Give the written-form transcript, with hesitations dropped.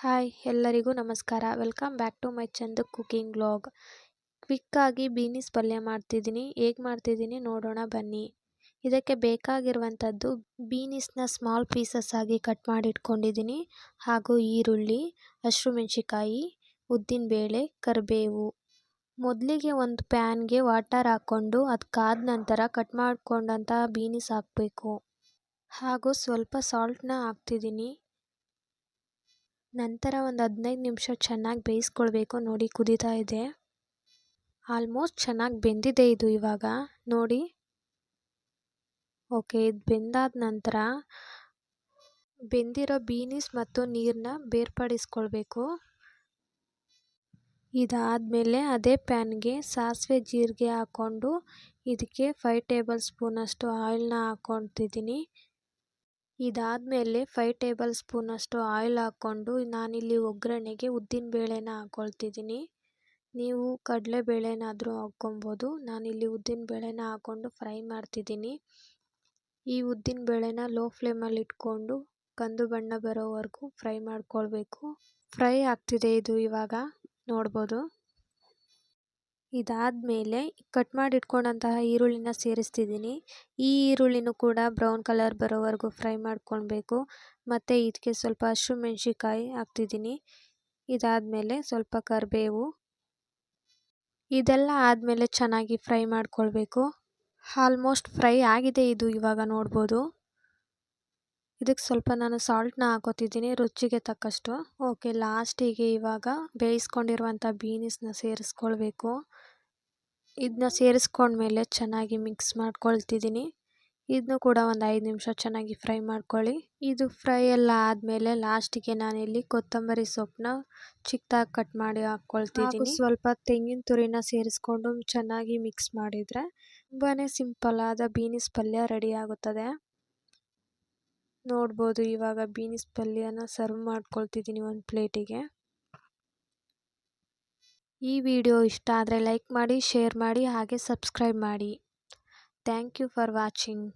Hi ಎಲ್ಲರಿಗೂ ನಮಸ್ಕಾರ. Welcome back to my Chandu cooking vlog. ಕ್ವಿಕ್ಕಾಗಿ ಬೀನೀಸ್ ಪಲ್ಯ ಮಾಡ್ತಿದ್ದೀನಿ. ಹೇಗೆ ಮಾಡ್ತಿದ್ದೀನಿ ನೋಡೋಣ ಬನ್ನಿ. ಇದಕ್ಕೆ ಬೇಕಾಗಿರುವಂಥದ್ದು ಬೀನೀಸ್ನ ಸ್ಮಾಲ್ ಪೀಸಸ್ ಆಗಿ ಕಟ್ ಮಾಡಿ ಇಟ್ಕೊಂಡಿದ್ದೀನಿ, ಹಾಗೂ ಈರುಳ್ಳಿ, ಹಸಿಮೆಣಸಿಕಾಯಿ, ಉದ್ದಿನಬೇಳೆ, ಕರಿಬೇವು. ಮೊದಲಿಗೆ ಒಂದು ಪ್ಯಾನ್ಗೆ ವಾಟರ್ ಹಾಕ್ಕೊಂಡು ಅದಕ್ಕಾದ ನಂತರ ಕಟ್ ಮಾಡ್ಕೊಂಡಂತಹ ಬೀನೀಸ್ ಹಾಕಬೇಕು, ಹಾಗೂ ಸ್ವಲ್ಪ ಸಾಲ್ಟ್ನ ಹಾಕ್ತಿದ್ದೀನಿ. ನಂತರ ಒಂದು 15 ನಿಮಿಷ ಚೆನ್ನಾಗಿ ಬೇಯಿಸ್ಕೊಳ್ಬೇಕು. ನೋಡಿ, ಕುದೀತಾ ಇದೆ. ಆಲ್ಮೋಸ್ಟ್ ಚೆನ್ನಾಗಿ ಬೆಂದಿದೆ ಇದು ಇವಾಗ ನೋಡಿ. ಓಕೆ, ಇದು ಬೆಂದಾದ ನಂತರ ಬೆಂದಿರೋ ಬೀನೀಸ್ ಮತ್ತು ನೀರನ್ನ ಬೇರ್ಪಡಿಸ್ಕೊಳ್ಬೇಕು. ಇದಾದಮೇಲೆ ಅದೇ ಪ್ಯಾನ್ಗೆ ಸಾಸಿವೆ ಜೀರಿಗೆ ಹಾಕ್ಕೊಂಡು ಇದಕ್ಕೆ 5 ಟೇಬಲ್ ಸ್ಪೂನಷ್ಟು ಆಯಿಲ್ನ ಹಾಕ್ಕೊತಿದ್ದೀನಿ. ಇದಾದಮೇಲೆ 5 ಟೇಬಲ್ ಸ್ಪೂನಷ್ಟು ಆಯಿಲ್ ಹಾಕ್ಕೊಂಡು ನಾನಿಲ್ಲಿ ಒಗ್ಗರಣೆಗೆ ಉದ್ದಿನಬೇಳೆನ ಹಾಕ್ಕೊಳ್ತಿದ್ದೀನಿ. ನೀವು ಕಡಲೆಬೇಳೆನಾದರೂ ಹಾಕ್ಕೊಬೋದು. ನಾನಿಲ್ಲಿ ಉದ್ದಿನಬೇಳೆನ ಹಾಕ್ಕೊಂಡು ಫ್ರೈ ಮಾಡ್ತಿದ್ದೀನಿ. ಈ ಉದ್ದಿನಬೇಳೆನ ಲೋ ಫ್ಲೇಮಲ್ಲಿ ಇಟ್ಕೊಂಡು ಕಂದು ಬಣ್ಣ ಬರೋವರೆಗೂ ಫ್ರೈ ಮಾಡ್ಕೊಳ್ಬೇಕು. ಫ್ರೈ ಆಗ್ತಿದೆ ಇದು ಇವಾಗ ನೋಡ್ಬೋದು. ಇದಾದಮೇಲೆ ಕಟ್ ಮಾಡಿ ಇಟ್ಕೊಂಡಂತಹ ಈರುಳ್ಳಿನ ಸೇರಿಸ್ತಿದ್ದೀನಿ. ಈ ಈರುಳ್ಳಿನೂ ಕೂಡ ಬ್ರೌನ್ ಕಲರ್ ಬರೋವರೆಗೂ ಫ್ರೈ ಮಾಡ್ಕೊಳ್ಬೇಕು. ಮತ್ತು ಇದಕ್ಕೆ ಸ್ವಲ್ಪ ಹಸಿಮೆಣಸಿಕಾಯಿ ಹಾಕ್ತಿದ್ದೀನಿ. ಇದಾದಮೇಲೆ ಸ್ವಲ್ಪ ಕರಿಬೇವು. ಇದೆಲ್ಲ ಆದಮೇಲೆ ಚೆನ್ನಾಗಿ ಫ್ರೈ ಮಾಡ್ಕೊಳ್ಬೇಕು. ಆಲ್ಮೋಸ್ಟ್ ಫ್ರೈ ಆಗಿದೆ ಇದು ಇವಾಗ ನೋಡ್ಬೋದು. ಇದಕ್ಕೆ ಸ್ವಲ್ಪ ನಾನು ಸಾಲ್ಟ್ನ ಹಾಕೋತಿದ್ದೀನಿ ರುಚಿಗೆ ತಕ್ಕಷ್ಟು. ಓಕೆ, ಲಾಸ್ಟಿಗೆ ಇವಾಗ ಬೇಯಿಸ್ಕೊಂಡಿರುವಂಥ ಬೀನೀಸ್ನ ಸೇರಿಸ್ಕೊಳ್ಬೇಕು. ಇದನ್ನ ಸೇರಿಸ್ಕೊಂಡ್ಮೇಲೆ ಚೆನ್ನಾಗಿ ಮಿಕ್ಸ್ ಮಾಡ್ಕೊಳ್ತಿದ್ದೀನಿ. ಇದನ್ನು ಕೂಡ ಒಂದು 5 ನಿಮಿಷ ಚೆನ್ನಾಗಿ ಫ್ರೈ ಮಾಡ್ಕೊಳ್ಳಿ. ಇದು ಫ್ರೈ ಎಲ್ಲ ಆದಮೇಲೆ ಲಾಸ್ಟಿಗೆ ನಾನಿಲ್ಲಿ ಕೊತ್ತಂಬರಿ ಸೊಪ್ಪನ್ನ ಚಿಕ್ಕದಾಗಿ ಕಟ್ ಮಾಡಿ ಹಾಕ್ಕೊಳ್ತಿದ್ದೀನಿ. ಸ್ವಲ್ಪ ತೆಂಗಿನ ತುರಿನ ಸೇರಿಸ್ಕೊಂಡು ಚೆನ್ನಾಗಿ ಮಿಕ್ಸ್ ಮಾಡಿದರೆ ತುಂಬಾ ಸಿಂಪಲ್ ಆದ ಬೀನೀಸ್ ಪಲ್ಯ ರೆಡಿ ಆಗುತ್ತದೆ. ನೋಡ್ಬೋದು, ಇವಾಗ ಬೀನೀಸ್ ಪಲ್ಯನ ಸರ್ವ್ ಮಾಡ್ಕೊಳ್ತಿದ್ದೀನಿ ಒಂದು ಪ್ಲೇಟಿಗೆ. ಈ ವಿಡಿಯೋ ಇಷ್ಟ ಆದರೆ ಲೈಕ್ ಮಾಡಿ, ಶೇರ್ ಮಾಡಿ, ಹಾಗೆ ಸಬ್ಸ್ಕ್ರೈಬ್ ಮಾಡಿ. Thank you for watching.